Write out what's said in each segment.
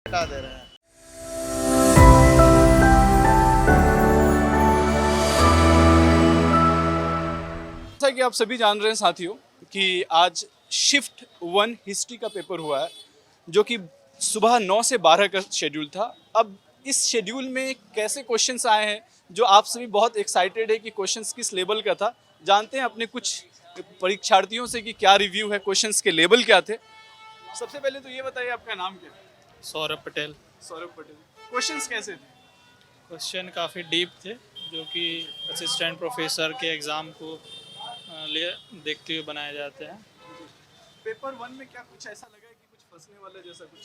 हटा दे रहे हैं। जैसा कि आप सभी जान रहे हैं साथियों कि आज शिफ्ट 1 हिस्ट्री का पेपर हुआ है जो कि सुबह 9 से 12 का शेड्यूल था। अब इस शेड्यूल में कैसे क्वेश्चंस आए हैं जो आप सभी बहुत एक्साइटेड है कि क्वेश्चंस किस लेवल का था। जानते हैं अपने कुछ परीक्षार्थियों से कि क्या रिव्यू है, क्वेश्चंस के लेवल क्या थे। सबसे पहले तो ये बताइए आपका नाम क्या है? सौरभ पटेल। सौरभ पटेल। क्वेश्चंस कैसे थे? क्वेश्चन काफ़ी डीप थे जो कि असिस्टेंट प्रोफेसर के एग्ज़ाम को लिए देखते हुए बनाए जाते हैं। पेपर 1 में क्या कुछ ऐसा लगा है कि कुछ फंसने वाला जैसा कुछ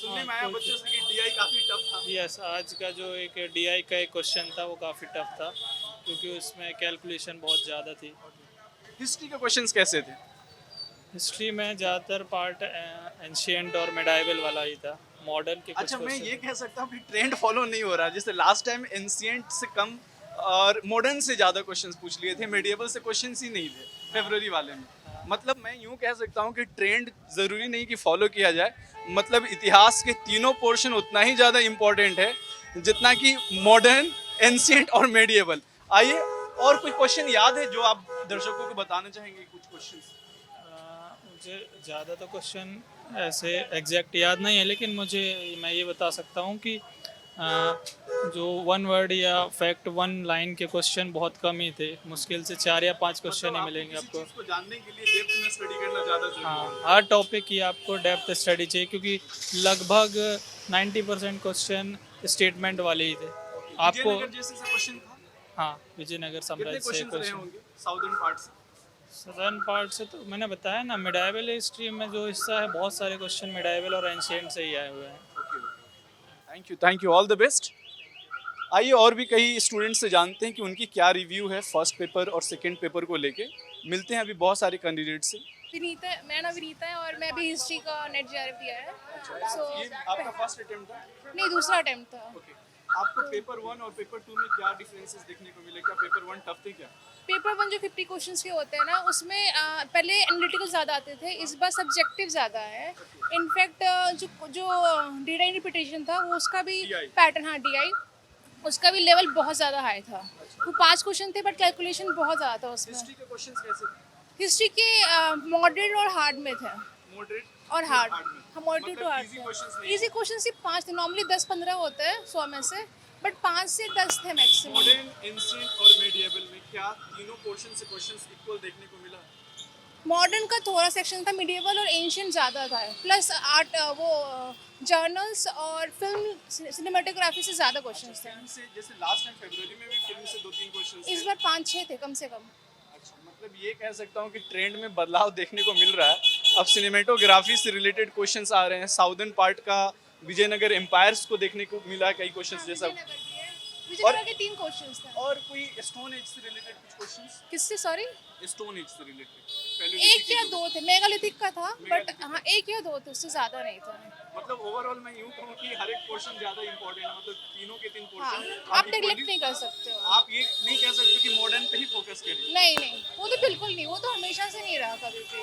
सुनने में आया बच्चों से कि डीआई काफी टफ था? यस, आज का जो एक डीआई का एक क्वेश्चन था वो काफ़ी टफ था क्योंकि उसमें कैलकुलेशन बहुत ज़्यादा थी। हिस्ट्री के क्वेश्चंस कैसे थे? हिस्ट्री में ज़्यादातर पार्ट एंशियंट और मेडाइवल वाला ही था। मॉडर्न के कुछ अच्छा, मैं ये क्वेश्चन कह सकता हूँ कि ट्रेंड फॉलो नहीं हो रहा। जैसे लास्ट टाइम एंशिएंट से कम और मॉडर्न से ज़्यादा क्वेश्चंस पूछ लिए थे, मेडिएवल से क्वेश्चंस ही नहीं थे फरवरी वाले में। मतलब मैं यूँ कह सकता हूँ कि ट्रेंड ज़रूरी नहीं कि फॉलो किया जाए। मतलब इतिहास के तीनों पोर्शन उतना ही ज़्यादा इम्पोर्टेंट है जितना कि मॉडर्न, एंशिएंट और मेडिएवल। आइए, और कोई क्वेश्चन याद है जो आप दर्शकों को बताना चाहेंगे? कुछ क्वेश्चंस मुझे ज़्यादा तो क्वेश्चन ऐसे एग्जैक्ट याद नहीं है, लेकिन मैं ये बता सकता हूँ कि जो वन वर्ड या फैक्ट वन लाइन के क्वेश्चन बहुत कम ही थे। मुश्किल से 4 या 5 क्वेश्चन ही मिलेंगे किसी आपको। चीज़ को जानने के लिए डेप्थ में स्टडी करना ज़्यादा जरूरी हाँ, है। हर टॉपिक की आपको डेप्थ स्टडी चाहिए क्योंकि लगभग 90% क्वेश्चन स्टेटमेंट वाले ही थे आपको। विजयनगर जैसे से क्वेश्चन था? हाँ, विजयनगर कितने साम्राज्य से क्वेश्चंस रहे क्वेश्चन। होंगे साउदर्न पार्ट से? सदर्न पार्ट से तो मैंने बताया ना, मिडाइवल हिस्ट्री में जो हिस्सा है बहुत सारे क्वेश्चन मिडाइवल और एंशियंट से ही आए हुए हैं। Thank you, all the best. आइए, और भी कई स्टूडेंट से जानते हैं कि उनकी क्या रिव्यू है फर्स्ट पेपर और सेकंड पेपर को लेके। मिलते हैं अभी बहुत सारे कैंडिडेट से। विनीता, मेरा नाम विनीता है और मैं भी हिस्ट्री का नेट जेआरएफ दिया है। सो ये आपका फर्स्ट अटेम्प्ट था? नहीं, दूसरा अटेम्प्ट था। ओके। आपको पेपर 1 और पेपर 2 में क्या डिफरेंसेस देखने को मिले? क्या पेपर 1 टफ थे क्या? पेपर 1 जो 50 क्वेश्चंस के होते हैं ना, उसमें पहले एनालिटिकल ज़्यादा आते थे, इस बार सब्जेक्टिव ज़्यादा है। इनफैक्ट जो जो डीआई रिपीटेशन था वो उसका भी DI पैटर्न, हाँ डीआई, उसका भी लेवल बहुत ज़्यादा हाई था। वो 5 क्वेश्चन थे बट कैलकुलेशन बहुत ज़्यादा था उसमें। हिस्ट्री के क्वेश्चंस कैसे थे? हिस्ट्री के मॉडरेट और हार्ड में थे। मॉडरेट और हार्ड, में? हाँ मॉडरेट टू मतलब हार्ड। इजी क्वेश्चंस नहीं? इजी क्वेश्चन सिर्फ 5 थे। नॉर्मली 10-15 होते हैं 100 में से, बट 5 से 10 थे मैक्सिमम। मॉडर्न, एंशिएंट और मेडिएवल में क्या तीनों पोर्शन से क्वेश्चंस इक्वल देखने को मिला? मॉडर्न का थोड़ा सेक्शन था, मिडिएवल और एंशियंट ज़्यादा था, प्लस आर्ट वो जर्नल्स और फिल्म सिनेमेटोग्राफी से ज़्यादा क्वेश्चंस थे। फिल्म से, जैसे लास्ट टाइम फरवरी में भी फिल्म से 2-3 क्वेश्चंस इस बार 5-6 थे कम से कम। अच्छा, मतलब ये कह सकता हूँ कि ट्रेंड में बदलाव देखने को मिल रहा है। अब सिनेमेटोग्राफी से रिलेटेड क्वेश्चंस आ रहे हैं। साउदर्न पार्ट का विजयनगर एम्पायर्स को देखने को मिला कई क्वेश्चंस जैसा। विजयनगर के 3 क्वेश्चंस थे। और कोई स्टोन एज से रिलेटेड कुछ क्वेश्चंस? किससे, सॉरी? स्टोन एज से रिलेटेड पहले एक या 2 थे, मेगालिथिक का था, बट हाँ 1 या 2 थे, उससे ज़्यादा नहीं था। मतलब ओवरऑल मैं यूं कहूँ कि हर एक पोर्शन ज्यादा इंपॉर्टेंट है। मतलब तीनों के 3 हाँ, पोर्शन आप नेग्लेक्ट नहीं कर सकते हो। आप ये नहीं कह सकते कि मॉडर्न पे ही फोकस करें। नहीं नहीं, वो तो बिल्कुल नहीं, वो तो हमेशा से नहीं रहा कभी भी।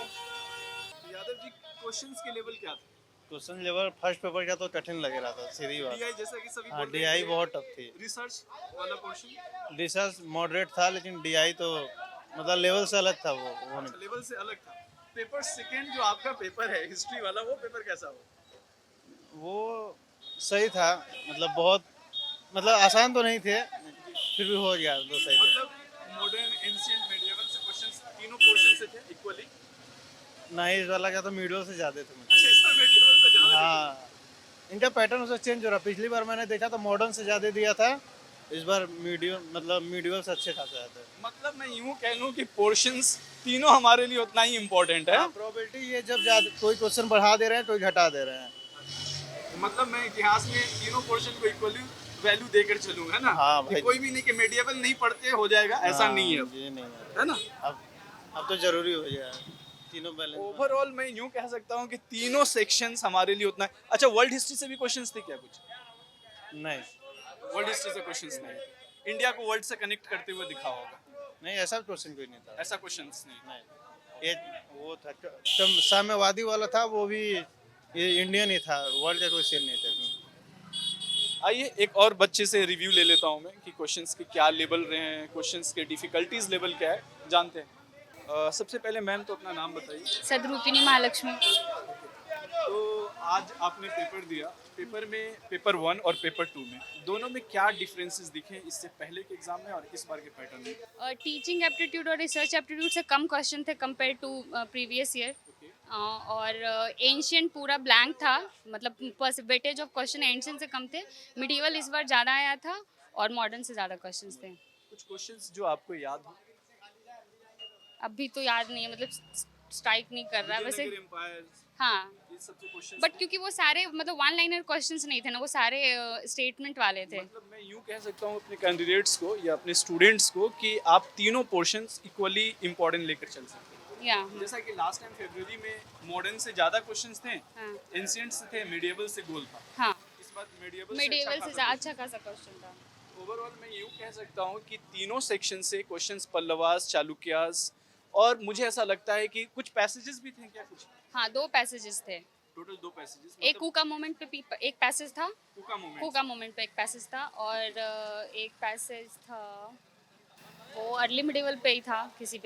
यादव जी, क्वेश्चंस के लेवल क्या थे? क्वेश्चन लेवल फर्स्ट पेपर का तो कठिन लग रहा था, सीधी बात। डीआई जैसा कि सभी हाँ, बोलते डीआई हैं, बहुत टफ थी। रिसर्च वाला पोर्शन रिसर्च मॉडरेट था, लेकिन डीआई तो मतलब लेवल से अलग था वो नहीं। लेवल से अलग था। पेपर सेकंड जो आपका पेपर है हिस्ट्री वाला, वो पेपर कैसा हुआ? वो सही था, मतलब बहुत, मतलब आसान तो नहीं थे, फिर भी हो गया तो सही था। मतलब मॉडर्न, एंशिएंट, मेडिएवल से क्वेश्चंस तीनों पोर्शन से थे इक्वली? नहीं, इस वाला का तो मीडियो से ज़्यादा थे मुझे। अच्छा, इसमें मेडिएवल से ज्यादा? हाँ, इनका पैटर्न उससे चेंज हो रहा। पिछली बार मैंने देखा तो मॉडर्न से ज़्यादा दिया था, इस बार मीडियो से अच्छे खासे आते हैं। मतलब मैं यूं कह लूं कि पोर्शंस तीनों हमारे लिए उतना ही इम्पोर्टेंट है। प्रोबेबिलिटी ये जब कोई क्वेश्चन बढ़ा दे रहे हैं कोई घटा दे रहे हैं। मतलब मैं इतिहास में तीनों पोर्शन को इक्वली वैल्यू देकर चलूंगा ना। हाँ कि भाई। कोई भी नहीं कि मेडिएवल नहीं पढ़ते हो जाएगा, ऐसा हाँ, नहीं है अब, ये नहीं है। है ना। अब तो जरूरी हो गया है तीनों बैलेंस। ओवरऑल मैं यूं कह सकता हूं कि तीनों सेक्शंस हमारे लिए उतना। अच्छा, वर्ल्ड हिस्ट्री से भी क्वेश्चंस थे क्या कुछ? नहीं वर्ल्ड हिस्ट्री से क्वेश्चंस नहीं थे। इंडिया को वर्ल्ड से कनेक्ट करते हुए दिखा होगा, नहीं, ऐसा क्वेश्चन कोई नहीं था। ऐसा क्वेश्चंस नहीं। नहीं, ये वो था साम्यवादी वाला था, वो भी ये इंडियन ही था, वर्ल्ड का क्वेश्चन नहीं था इसमें। आइए एक और बच्चे से रिव्यू ले लेता हूँ मैं कि क्वेश्चंस के क्या लेवल रहे हैं, क्वेश्चंस के डिफिकल्टीज लेवल क्या है, जानते हैं। सबसे पहले मैम तो अपना नाम बताइए। सदरूपिणी महालक्ष्मी। तो आज आपने पेपर दिया, पेपर में पेपर 1 और पेपर 2 में दोनों में क्या डिफरेंसेस दिखे इससे पहले के एग्जाम में और इस बार के पैटर्न में? टीचिंग एप्टीट्यूड और रिसर्च एप्टीट्यूड से कम क्वेश्चन थे कंपेयर टू प्रीवियस ईयर। और एंशियंट पूरा ब्लैंक था, मतलब वेटेज ऑफ क्वेश्चन एंशियंट से कम थे। मिडिवल इस बार ज़्यादा आया था और मॉडर्न से ज़्यादा क्वेश्चंस थे। कुछ क्वेश्चंस जो आपको याद हो? अभी तो याद नहीं है, मतलब स्ट्राइक नहीं कर रहा वैसे। एम्पायर, हाँ, ये सब जो क्वेश्चंस बट क्योंकि वो सारे मतलब वन लाइनर क्वेश्चंस नहीं थे ना, वो सारे स्टेटमेंट वाले थे। मतलब मैं यूँ कह सकता हूँ अपने कैंडिडेट्स को या अपने स्टूडेंट्स को कि आप तीनों पोर्शंस इक्वली इंपॉर्टेंट लेकर चल सकते हैं। या जैसा कि लास्ट टाइम फरवरी में मॉडर्न से ज़्यादा क्वेश्चंस थे, हाँ एंशिएंट से थे, मिडिएवल से गोल था। हाँ, इस बार मिडिएवल मिडिवल से अच्छा खासा क्वेश्चन था। ओवरऑल मैं यूँ कह सकता हूँ कि तीनों सेक्शन से क्वेश्चंस पल्लवास, चालुक्यास, और मुझे ऐसा लगता है कि कुछ पैसेजेस भी थे क्या? कुछ हाँ, 2 पैसेजेस थे। टोटल 2 पैसेजेस, एक कुका मोमेंट पे एक पैसेज था, कुका कुका मोमेंट पे एक पैसेज था, और एक पैसेज था वो अर्ली मिडिवल पे ही था, किसी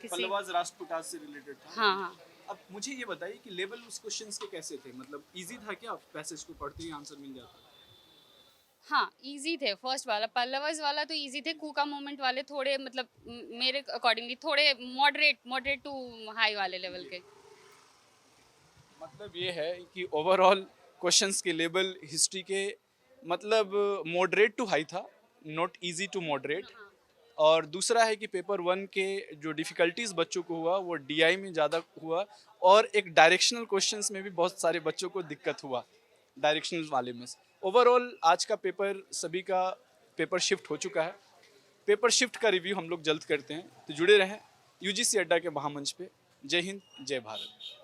पल्लवास राष्ट्रकूटास से रिलेटेड था। हाँ हाँ। अब मुझे ये बताइए कि लेवल उस क्वेश्चंस के कैसे थे? मतलब इजी था क्या? पैसेज को पढ़ते ही आंसर मिल जाता? हाँ, इजी थे। फर्स्ट वाला पल्लवास वाला तो इजी थे। कुका मोमेंट वाले थोड़े मतलब मेरे अकॉर्डिंगली थोड़े मॉडरेट टू हाई वाले लेवल के। मतलब ये है कि ओवरऑल क्वेश्चंस के लेवल हिस्ट्री के मतलब मॉडरेट टू हाई था, नॉट इजी टू मॉडरेट। और दूसरा है कि पेपर 1 के जो डिफ़िकल्टीज़ बच्चों को हुआ वो डीआई में ज़्यादा हुआ, और एक डायरेक्शनल क्वेश्चंस में भी बहुत सारे बच्चों को दिक्कत हुआ डायरेक्शनल वाले में। ओवरऑल आज का पेपर सभी का पेपर शिफ्ट हो चुका है। पेपर शिफ्ट का रिव्यू हम लोग जल्द करते हैं, तो जुड़े रहें यूजीसी अड्डा के महामंच पे। जय हिंद, जय भारत।